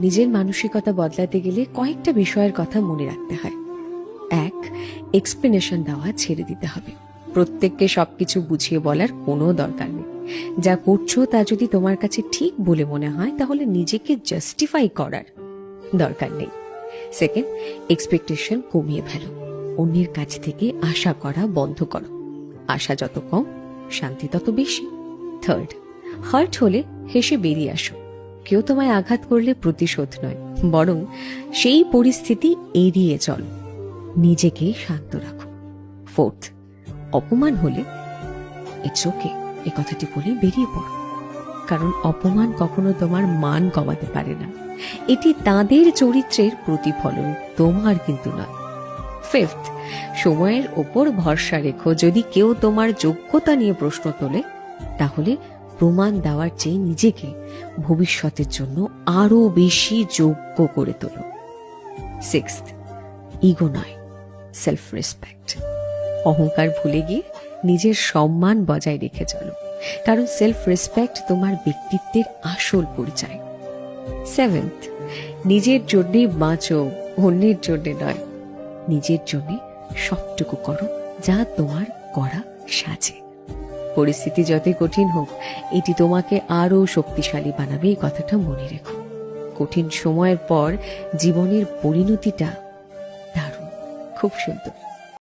নিজের মানসিকতা বদলাতে গেলে কয়েকটা বিষয়ের কথা মনে রাখতে হয়। এক, এক্সপ্লেনেশন দেওয়া ছেড়ে দিতে হবে। প্রত্যেককে সবকিছু বুঝিয়ে বলার কোনো দরকার নেই। যা করছো তা যদি তোমার কাছে ঠিক বলে মনে হয় তাহলে নিজেকে জাস্টিফাই করার দরকার নেই। সেকেন্ড, এক্সপেকটেশন কমিয়ে ফেলো। অন্যের কাছ থেকে আশা করা বন্ধ করো। আশা যত কম, শান্তি তত বেশি। থার্ড, হার্ট হলে হেসে বেরিয়ে আসো। কেউ তোমায় আঘাত করলে প্রতিশোধ নয়, বরং সেই পরিস্থিতি এড়িয়ে চলো। নিজেকে শান্ত রাখো। ফোর্থ, অপমান হলে ইটস ওকে এই কথাটি বলে বেরিয়ে পড়ো। কারণ অপমান কখনো তোমার মান কমাতে পারে না। এটি তাদের চরিত্রের প্রতিফলন, তোমার কিন্তু নয়। ফিফথ, সময়ের ওপর ভরসা রেখো। যদি কেউ তোমার যোগ্যতা নিয়ে প্রশ্ন তোলে তাহলে প্রমাণ দেওয়ার চেয়ে নিজেকে ভবিষ্যতের জন্য আরো বেশি যোগ্য করে তোলো। সিক্সথ, ইগো নয়, সেলফ রেসপেক্ট। অহংকার ভুলে গিয়ে নিজের সম্মান বজায় রেখে চলো, কারণ সেলফ রেসপেক্ট তোমার ব্যক্তিত্বের আসল পরিচয়। সেভেন্থ, নিজের জন্যে বাঁচো, অন্যের জন্যে নয়। নিজের জন্যে সবটুকু করো যা তোমার করা সাজে। পরিস্থিতি যতই কঠিন হোক, এটি তোমাকে আরো শক্তিশালী বানাবে, এই কথাটা মনে রেখো। কঠিন সময়ের পর জীবনের পরিণতিটা দারুণ, খুব সুন্দর।